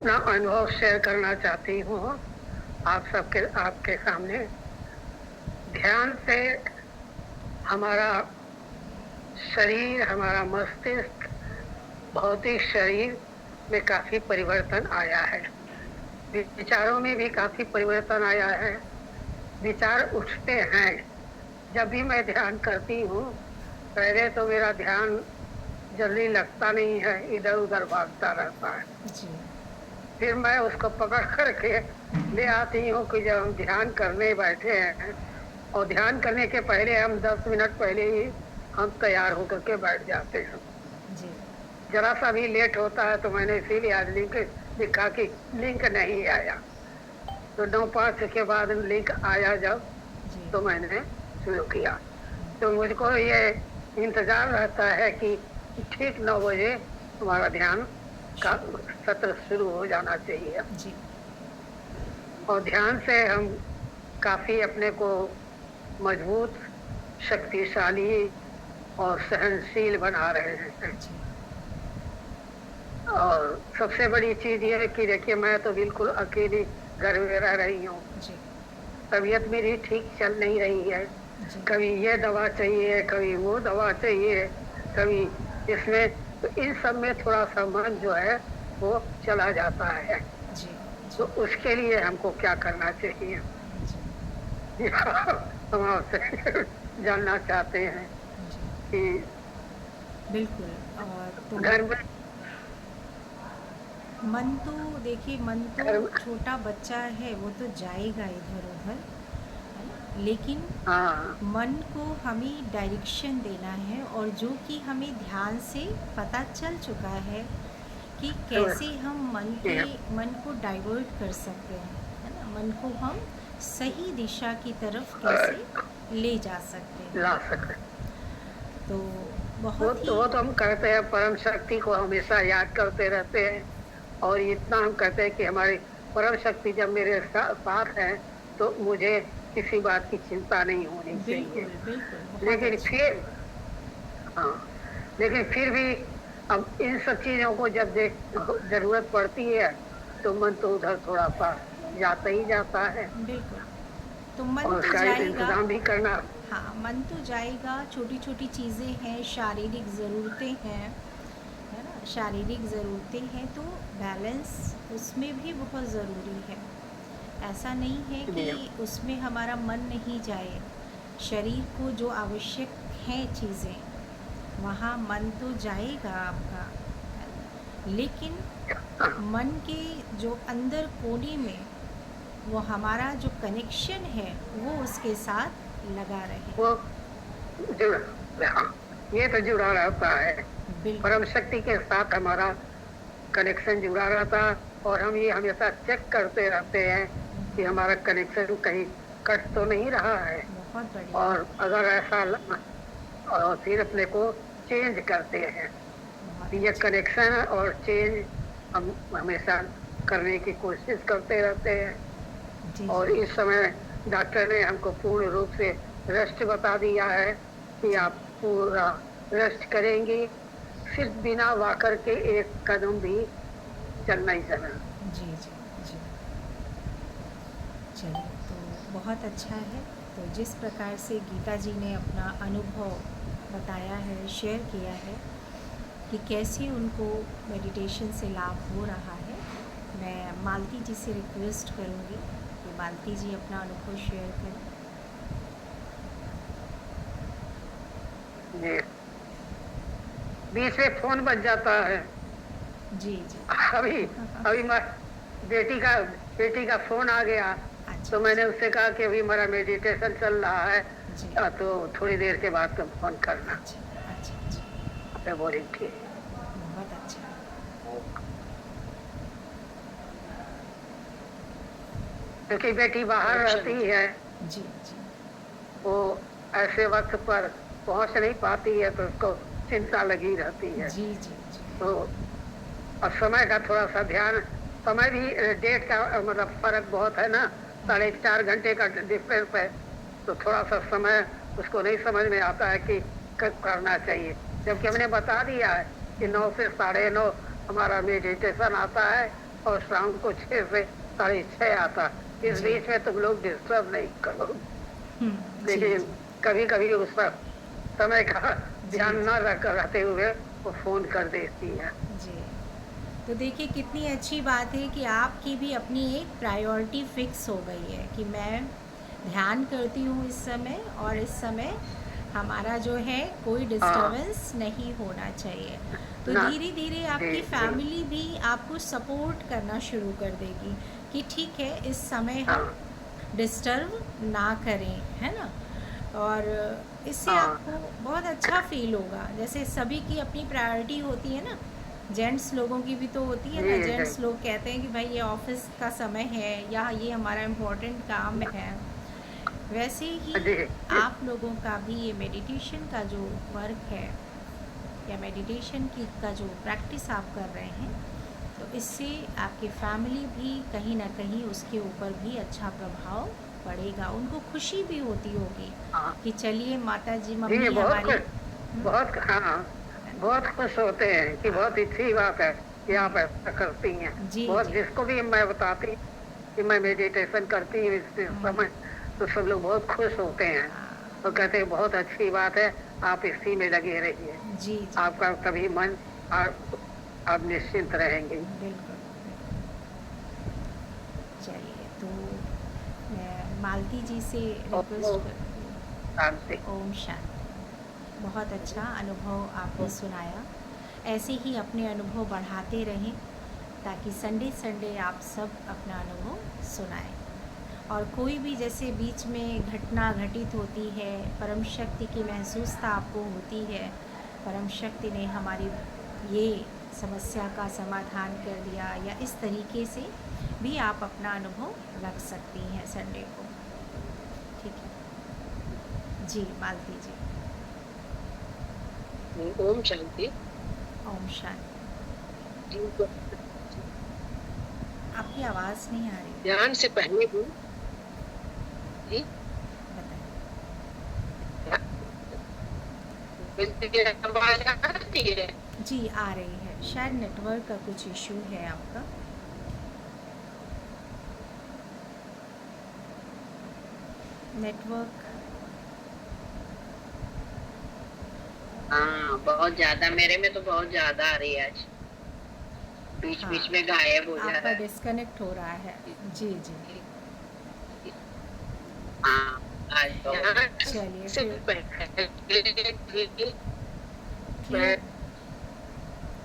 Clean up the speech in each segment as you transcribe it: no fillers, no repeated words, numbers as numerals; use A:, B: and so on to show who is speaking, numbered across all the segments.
A: अपना अनुभव शेयर करना चाहती हूँ आपके सामने। ध्यान से हमारा शरीर, हमारा मस्तिष्क, भौतिक शरीर में काफी परिवर्तन आया है। विचारों में भी काफी परिवर्तन आया है। विचार उठते हैं। जब भी मैं ध्यान करती हूँ, पहले तो मेरा ध्यान जल्दी लगता नहीं है, इधर उधर भागता रहता है।
B: जी।
A: फिर मैं उसको पकड़ करके ले आती हूँ कि जब हम ध्यान करने बैठे हैं, और ध्यान करने के पहले हम 10 मिनट पहले ही हम तैयार होकर के बैठ जाते हैं।
B: जी।
A: जरा सा भी लेट होता है तो मैंने इसीलिए आज लिंक लिखा कि लिंक नहीं आया। तो 9:05 के बाद लिंक आया जब,
B: जी।
A: तो मैंने शुरू किया। तो मुझको ये इंतजार रहता है कि ठीक 9 बजे हमारा ध्यान का सत्र शुरू हो जाना चाहिए।
B: जी।
A: और ध्यान से हम काफी अपने को मजबूत, शक्तिशाली और सहनशील बना रहे हैं।
B: जी।
A: और सबसे बड़ी चीज ये है कि देखिए, मैं तो बिल्कुल अकेली घर में रह रही हूँ।
B: जी।
A: तबीयत मेरी ठीक चल नहीं रही है।
B: जी।
A: कभी ये दवा चाहिए, कभी वो दवा चाहिए, कभी इसमें। तो इन सब में थोड़ा सा मन जो है वो चला जाता है।
B: जी।
A: तो
B: जी।
A: उसके लिए हमको क्या करना चाहिए? हम आपसे जानना चाहते हैं
B: जी।
A: कि
B: बिल्कुल। तो
A: घर में
B: मन तो देखिए, मन तो
A: घर में
B: छोटा बच्चा है, वो तो जाएगा इधर उधर, है ना? लेकिन
A: हाँ,
B: मन को हमें डायरेक्शन देना है, और जो कि हमें ध्यान से पता चल चुका है कि
A: तो
B: कैसे हम
A: ये
B: मन को डाइवर्ट कर सकते हैं, है ना? मन को हम सही दिशा की तरफ कैसे ले जा सकते हैं।
A: ला सके।
B: तो
A: वो
B: बहुत
A: तो
B: ही
A: वो तो हम करते हैं, परम शक्ति को हमेशा याद करते रहते हैं। और इतना हम कहते हैं कि हमारी परम शक्ति जब मेरे साथ है, तो मुझे किसी बात की चिंता नहीं होनी चाहिए।
B: बिल्कुल, बिल्कुल, बहुत
A: लेकिन
B: अच्छा।
A: फिर हाँ, लेकिन फिर भी अब इन सब चीजों को जब देख जरूरत पड़ती है, तो मन तो उधर थोड़ा सा जाता ही जाता है।
B: बिल्कुल। तो मन
A: और
B: तो
A: उसका
B: जाएगा।
A: इंतजाम भी करना।
B: हाँ, मन तो जाएगा। छोटी छोटी चीज़ें हैं, शारीरिक ज़रूरतें हैं, है ना? शारीरिक ज़रूरतें हैं, तो बैलेंस उसमें भी बहुत ज़रूरी है। ऐसा नहीं है
A: जी,
B: कि उसमें हमारा मन नहीं जाए। शरीर को जो आवश्यक हैं चीज़ें, वहाँ मन तो जाएगा आपका, है ना? लेकिन
A: हाँ,
B: मन के जो अंदर कोने में वो हमारा जो कनेक्शन है, वो उसके साथ लगा रहे।
A: वो जुड़ा, हाँ, ये तो जुड़ा रहता है।
B: बिल्कुल।
A: परम शक्ति के साथ हमारा कनेक्शन जुड़ा रहता है। और हम ये हमेशा चेक करते रहते हैं कि हमारा कनेक्शन कहीं कट तो नहीं रहा है।
B: बहुत बढ़िया।
A: और अगर ऐसा और फिर अपने को चेंज करते हैं।
B: बहुत
A: ये
B: अच्छा।
A: कनेक्शन और चेंज हम हमेशा करने की कोशिश करते रहते हैं।
B: जी।
A: और
B: जी।
A: इस समय डॉक्टर ने हमको पूर्ण रूप से रेस्ट बता दिया है कि
B: जी।
A: आप पूरा रेस्ट करेंगे, सिर्फ बिना वॉकर के एक कदम भी चलना ही चलना।
B: जी। जी। जी। चलिए, तो बहुत अच्छा है। तो जिस प्रकार से गीता जी ने अपना अनुभव बताया है, शेयर किया है कि कैसे उनको मेडिटेशन से लाभ हो रहा है, मैं मालती जी से रिक्वेस्ट करूँगी कि मालती जी अपना अनुभव शेयर करें।
A: जी, बीच में फोन बज जाता है।
B: जी। जी।
A: अभी अभी बेटी का बेटी का फोन आ गया।
B: अच्छा।
A: तो मैंने
B: अच्छा।
A: उससे कहा कि अभी हमारा मेडिटेशन चल रहा है,
B: जी।
A: तो थोड़ी देर के बाद तुम फोन करना।
B: अच्छा। अच्छा। अच्छा।
A: मैं बोली ठीक।
B: बहुत अच्छा।
A: क्योंकि बेटी बाहर रहती है,
B: जी। जी।
A: वो ऐसे वक्त पर पहुंच नहीं पाती है, तो उसको चिंता लगी रहती है।
B: जी। जी। जी।
A: तो और समय का थोड़ा सा ध्यान, समय भी डेट का मतलब फर्क बहुत है ना।
B: हाँ।
A: 4.5 घंटे का डिफरेंस है। तो थोड़ा सा समय उसको नहीं समझ में आता है कि कब करना चाहिए। जबकि
B: अच्छा।
A: हमने बता दिया है कि 9 से 9:30 हमारा मेडिटेशन आता है, और शाम को 6 से 6:30 आता। इस
B: जी।
A: बीच में तुम लोग डिस्टर्ब नहीं करो,
B: जी,
A: लेकिन
B: जी।
A: कभी कभी उस पर समय का
B: जी,
A: ध्यान
B: जी।
A: न रख रहते हुए वो फोन कर देती है।
B: जी। तो देखिए कितनी अच्छी बात है कि आपकी भी अपनी एक प्रायोरिटी फिक्स हो गई है कि मैं ध्यान करती हूँ इस समय, और इस समय हमारा जो है कोई
A: हाँ
B: डिस्टरबेंस नहीं होना चाहिए। तो
A: ना।
B: धीरे धीरे
A: जी
B: आपकी
A: जी।
B: फैमिली भी आपको सपोर्ट करना शुरू कर देगी कि ठीक है इस समय हम
A: हाँ
B: डिस्टर्ब ना करें, है ना। और इससे
A: हाँ।
B: आपको बहुत अच्छा फील होगा। जैसे सभी की अपनी प्रायोरिटी होती है ना, जेंट्स लोगों की भी तो होती है
A: जी
B: ना।
A: जी
B: जेंट्स लोग कहते हैं कि भाई ये ऑफिस का समय है या ये हमारा इम्पोर्टेंट काम है। वैसे ही
A: जी जी।
B: आप लोगों का भी ये मेडिटेशन का जो वर्क है या मेडिटेशन की का जो प्रैक्टिस आप कर रहे हैं, तो इससे आपकी फैमिली भी कहीं ना कहीं उसके ऊपर भी अच्छा प्रभाव पड़ेगा। उनको खुशी भी होती होगी
A: हाँ
B: कि चलिए माता जी,
A: जी।
B: मम्मी
A: बहुत
B: हमारी।
A: खुश, बहुत हाँ, बहुत खुश होते हैं कि बहुत अच्छी बात है कि आप ऐसा करती हैं।
B: जी,
A: बहुत,
B: जी।
A: जिसको भी मैं बताती कि मैं मेडिटेशन करती हूँ इस समय, तो सब लोग बहुत खुश होते हैं और कहते हैं बहुत अच्छी बात है, आप इसी में लगे रहिए,
B: जी, जी।
A: आपका तभी मन, आप आप निश्चिंत रहेंगे।
B: बिल्कुल। चलिए, तो मैं मालती जी से रिक्वेस्ट
A: ओम
B: करती
A: शांति।
B: हूँ। ओम शांति। बहुत अच्छा अनुभव आपने सुनाया। ऐसे ही अपने अनुभव बढ़ाते रहें ताकि संडे संडे आप सब अपना अनुभव सुनाएं। और कोई भी जैसे बीच में घटना घटित होती है, परम शक्ति की महसूसता आपको होती है, परम शक्ति ने हमारी ये समस्या का समाधान कर दिया, या इस तरीके से भी आप अपना अनुभव रख सकती हैं संडे को। ठीक है जी, मालती जी।
C: ओम शांति।
B: ओम शांति।
C: जी,
B: आपकी आवाज़ नहीं आ रही है,
C: ध्यान से पहले भी जी
B: बताइए।
C: मेरी आवाज आ रही है।
B: जी आ रही है, शायद नेटवर्क का कुछ इशू है आपका। नेटवर्क।
C: हाँ, बहुत ज्यादा, मेरे में तो बहुत ज्यादा आ रही है आज, बीच
B: हाँ,
C: बीच में गायब हो जा
B: आपका
C: रहा है।
B: डिस्कनेक्ट हो रहा है। जी, जी।
C: हाँ, आज ध्यान
B: चलिए
C: से
B: फिर
C: पहले भी मैं
B: क्लियर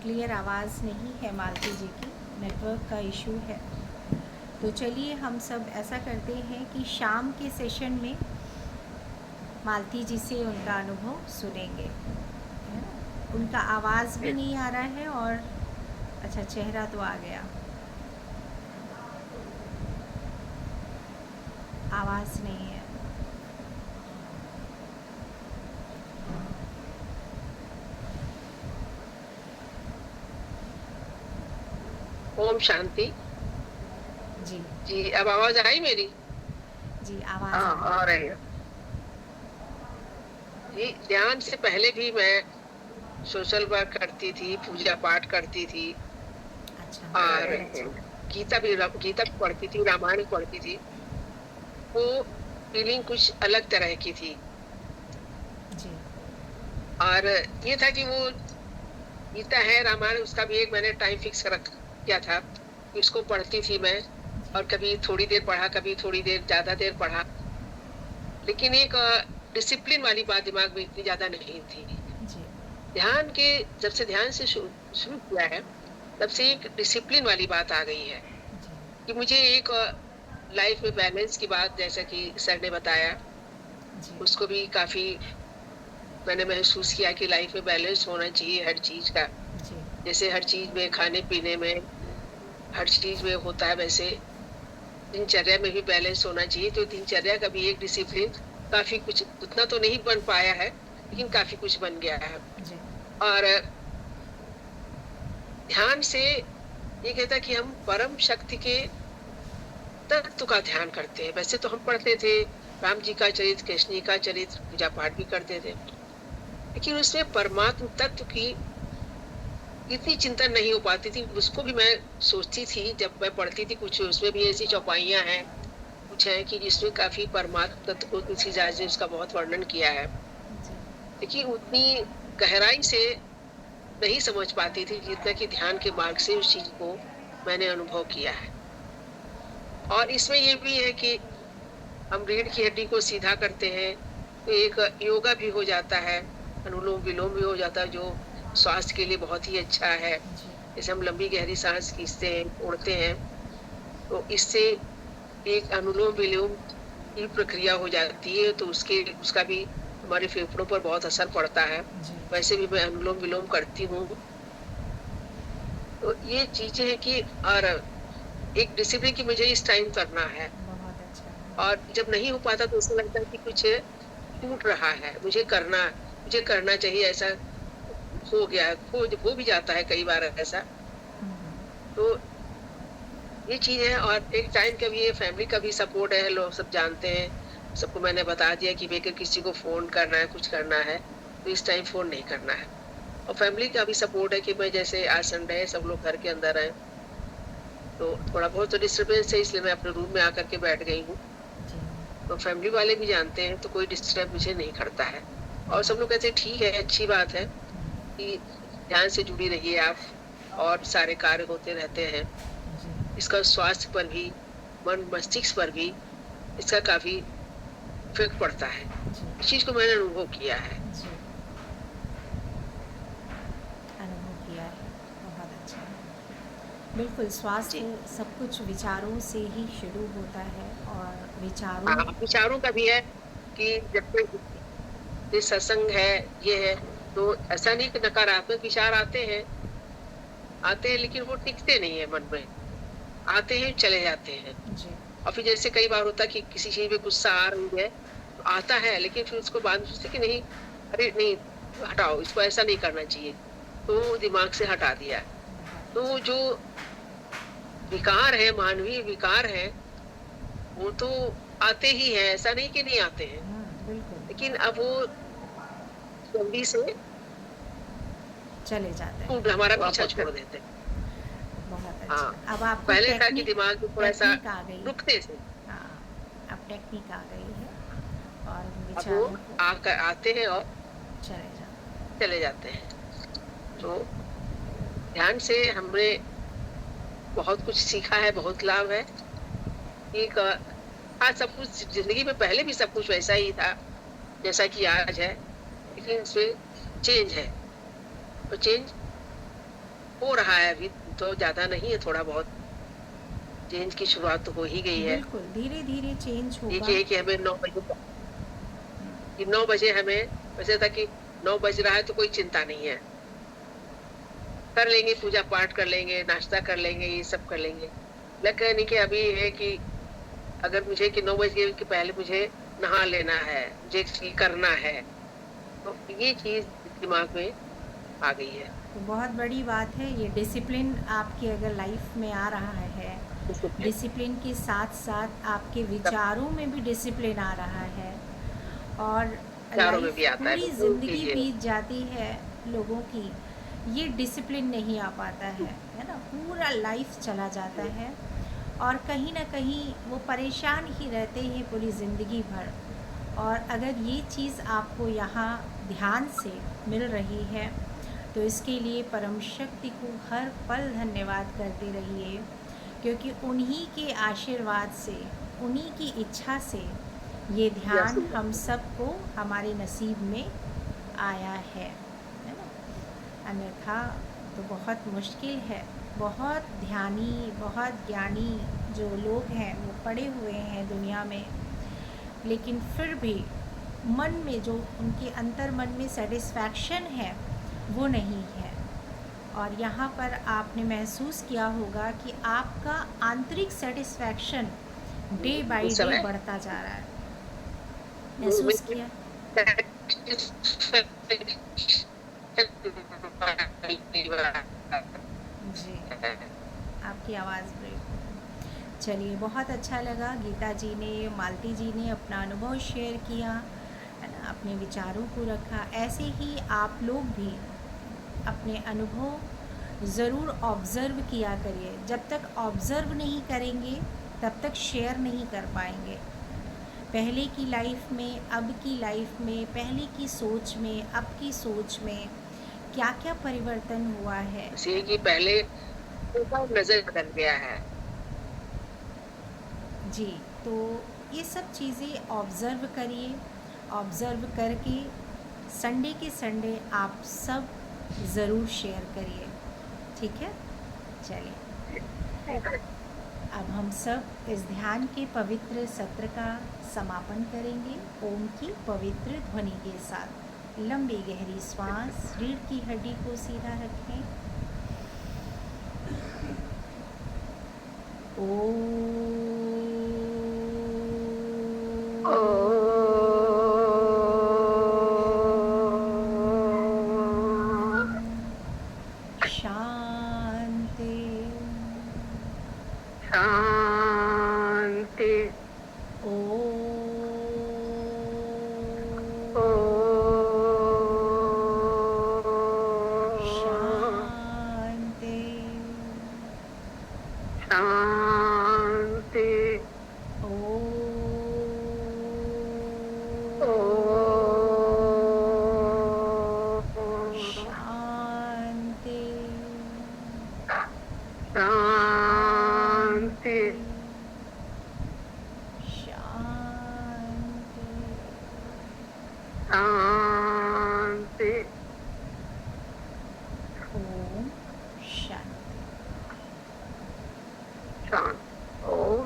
B: क्लियर आवाज़ नहीं है मालती जी की, नेटवर्क का इशू है। तो चलिए हम सब ऐसा करते हैं कि शाम के सेशन में मालती जी से उनका अनुभव सुनेंगे, है ना। उनका आवाज़ भी नहीं आ रहा है, और अच्छा चेहरा तो आ गया, आवाज़ नहीं है।
C: ओम शांति।
B: जी,
C: जी, अब आवाज आई मेरी?
B: जी आवाज़
A: हाँ
B: आ रही
A: आ
B: है।
A: रही है।
C: जी, ध्यान से पहले भी मैं सोशल वर्क करती थी, पूजा पाठ करती थी,
B: अच्छा,
C: और
B: बहुत अच्छा।
C: गीता भी पढ़ती थी, रामायण भी पढ़ती थी। वो फीलिंग कुछ अलग तरह की थी।
B: जी,
C: और ये था कि वो गीता है, रामायण, उसका भी एक मैंने टाइम फिक्स रख किया था कि उसको पढ़ती थी मैं, और कभी थोड़ी देर पढ़ा, कभी थोड़ी देर, ज्यादा देर पढ़ा। लेकिन एक डिसिप्लिन वाली बात दिमाग में इतनी ज्यादा नहीं थी।
B: जी,
C: ध्यान के जब से ध्यान से शुरू किया है, तब से एक डिसिप्लिन वाली बात आ गई है
B: जी,
C: कि मुझे एक लाइफ में बैलेंस की बात, जैसा कि सर ने बताया,
B: जी,
C: उसको भी काफी मैंने महसूस किया कि लाइफ में बैलेंस होना चाहिए हर चीज का।
B: जी,
C: जैसे हर चीज में, खाने पीने में, हर चीज में होता है, वैसे दिनचर्या में भी बैलेंस होना चाहिए। तो दिनचर्या का भी एक डिसिप्लिन, काफी कुछ, उतना तो नहीं बन पाया है, लेकिन काफी कुछ बन गया है।
B: जी,
C: और ध्यान से ये कहता है कि हम परम शक्ति के तत्व का ध्यान करते हैं। वैसे तो हम पढ़ते थे राम जी का चरित्र, कृष्ण जी का चरित्र, पूजा पाठ भी करते थे, लेकिन उसमें परमात्म तत्व की इतनी चिंता नहीं हो पाती थी। उसको भी मैं सोचती थी जब मैं पढ़ती थी, कुछ उसमें भी ऐसी चौपाइयाँ हैं, कुछ हैं कि जिसमें काफ़ी परमात्म तत्व को तुलसीदास जी ने उसका बहुत वर्णन किया है।
B: जी,
C: लेकिन उतनी गहराई से नहीं समझ पाती थी जितना कि ध्यान के मार्ग से उस चीज़ को मैंने अनुभव किया है। और इसमें ये भी है कि हम रीढ़ की हड्डी को सीधा करते हैं, तो एक योगा भी हो जाता है, अनुलोम-विलोम भी हो जाता है, जो स्वास्थ्य के लिए बहुत ही अच्छा है।
B: जी,
C: जैसे हम लंबी गहरी साँस खींचते हैं, छोड़ते हैं, तो इससे एक अनुलोम-विलोम की प्रक्रिया हो जाती है, तो उसका भी हमारे फेफड़ों पर बहुत असर पड़ता है।
B: जी,
C: वैसे भी मैं अनुलोम-विलोम करती हूँ। तो ये चीज़ें हैं कि और एक डिसिप्लिन कि मुझे इस टाइम करना है,
B: बहुत अच्छा।
C: और जब नहीं हो पाता तो ऐसा लगता है कि कुछ छूट रहा है, मुझे करना चाहिए, ऐसा हो गया है, हो भी जाता है कई बार ऐसा।
B: हुँ,
C: तो ये चीज़ है, और एक टाइम का भी ये फैमिली का भी सपोर्ट है, लोग सब जानते हैं। सबको मैंने बता दिया कि भई अगर किसी को फ़ोन करना है, कुछ करना है, तो इस टाइम फ़ोन नहीं करना है। और फैमिली का भी सपोर्ट है कि मैं जैसे आज संडे है, सब लोग घर के अंदर हैं, तो थोड़ा बहुत तो डिस्टर्बेंस है, इसलिए मैं अपने रूम में आकर के बैठ गई हूँ।
B: जी,
C: तो फैमिली वाले भी जानते हैं, तो कोई डिस्टर्ब मुझे नहीं करता है। और सब लोग कहते हैं ठीक है, अच्छी बात है कि ध्यान से जुड़ी रहिए आप, और सारे कार्य होते रहते हैं।
B: जी,
C: इसका स्वास्थ्य पर भी, मन मस्तिष्क पर भी इसका काफ़ी इफ़ेक्ट पड़ता है।
B: जी,
C: इस चीज़ को मैंने अनुभव किया है।
B: जी, अनुभव किया है, बहुत अच्छा। बिल्कुल,
C: जी।
B: स्वास्थ्य सब कुछ विचारों से ही शुरू होता है और विचारों
C: हाँ, विचारों का भी है कि जब तक ये सत्संग है, ये है, तो ऐसा नहीं कि नकारात्मक विचार आते हैं, लेकिन वो टिकते नहीं है मन में। आते हैं, चले जाते हैं।
B: जी,
C: और फिर जैसे कई बार होता है कि किसी चीज़ में गुस्सा आ रही है, तो आता है, लेकिन फिर उसको बाद में सोचते हैं कि नहीं, अरे नहीं, हटाओ, इसको ऐसा नहीं करना चाहिए। तो वो दिमाग से हटा दिया।
B: बहुत
C: तो
B: अच्छा।
C: जो विकार है, मानवीय विकार है, वो तो आते ही हैं, ऐसा नहीं कि नहीं आते हैं।
B: बिल्कुल,
C: लेकिन अब वो जल्दी से
B: चले जाते हैं,
C: हमारा पीछा छोड़ देते हैं।
B: बहुत
C: हाँ,
B: अच्छा। अब आपको
C: पहले था कि
B: टेक्निक
C: दिमाग में थोड़ा-सा
B: टेक्निक आ गई।
C: रुकते थे,
B: हाँ, अब टेक्निक आ गई है और
C: अब वो
B: विचारों को
C: आते हैं और
B: चले जाते
C: चले जाते हैं।
B: हैं।
C: तो ध्यान से हमने बहुत कुछ सीखा है, बहुत लाभ है। एक हाँ, सब कुछ ज़िंदगी में पहले भी सब कुछ वैसा ही था, जैसा कि आज है, लेकिन इसमें चेंज है। और चेंज हो रहा है अभी, तो ज़्यादा नहीं है, थोड़ा बहुत चेंज की शुरुआत तो हो ही गई है।
B: बिल्कुल, धीरे-धीरे चेंज
C: एक
B: होगा।
C: ये है कि हमें 9 बजे कि 9 बजे हमें वैसे था कि 9 बज रहा है तो कोई चिंता नहीं है। कर लेंगे, पूजा-पाठ कर लेंगे, नाश्ता कर लेंगे, ये सब कर लेंगे। लेकिन कि अभी ये है कि अगर मुझे कि 9 बजे के पहले मुझे नहा लेना है, मुझे ये करना है, तो ये चीज़ दिमाग में आ गई है।
B: तो बहुत बड़ी बात है ये डिसिप्लिन आपकी अगर लाइफ में आ रहा है, डिसिप्लिन के साथ-साथ आपके
C: सब
B: विचारों में भी डिसिप्लिन आ रहा है और
C: चारों में भी
B: लाइफ
C: आता है,
B: पूरी
C: बिल्कुल
B: ज़िंदगी
C: कीजिए।
B: बीत जाती है लोगों की, ये डिसिप्लिन नहीं आ पाता है ना? पूरा लाइफ चला जाता है और कहीं न कहीं वो परेशान ही रहते हैं पूरी ज़िंदगी भर। और अगर ये चीज़ आपको यहाँ ध्यान से मिल रही है, तो इसके लिए परम शक्ति को हर पल धन्यवाद करते रहिए क्योंकि उन्हीं के आशीर्वाद से, उन्हीं की इच्छा से ये ध्यान हम सबको हमारे नसीब में आया है ना? अन्यथा तो बहुत मुश्किल है। बहुत ध्यानी, बहुत ज्ञानी जो लोग हैं वो पड़े हुए हैं दुनिया में, लेकिन फिर भी मन में जो उनके अंतर मन में सेटिस्फैक्शन है वो नहीं है। और यहाँ पर आपने महसूस किया होगा कि आपका आंतरिक सेटिस्फैक्शन डे बाय
C: उस
B: डे
C: समय
B: बढ़ता जा रहा है। महसूस किया? जी, आपकी आवाज़ ब्रेक हो रही। चलिए, बहुत अच्छा लगा गीता जी ने, मालती जी ने अपना अनुभव शेयर किया, है ना? अपने विचारों को रखा। ऐसे ही आप लोग भी अपने अनुभव ज़रूर ऑब्ज़र्व किया करिए। जब तक ऑब्ज़र्व नहीं करेंगे तब तक शेयर नहीं कर पाएंगे। पहले की लाइफ में, अब की लाइफ में, पहले की सोच में, अब की सोच में क्या क्या परिवर्तन हुआ है।
C: बस ये कि पहले उनका नज़र बदल गया है।
B: जी, तो ये सब चीज़ें ऑब्ज़र्व करिए। ऑब्ज़र्व करके संडे के संडे आप सब ज़रूर शेयर करिए, ठीक है? चलिए, अब हम सब इस ध्यान के पवित्र सत्र का समापन करेंगे ओम की पवित्र ध्वनि के साथ। लंबी गहरी श्वास, रीढ़ की हड्डी को सीधा रखें। शांति।
A: शांति।
B: शांति।
A: शांति।
B: शांति।
A: शांति।
B: शांति।
A: शांति।
B: ओम शांति।
A: शांति। ओम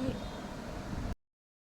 B: कि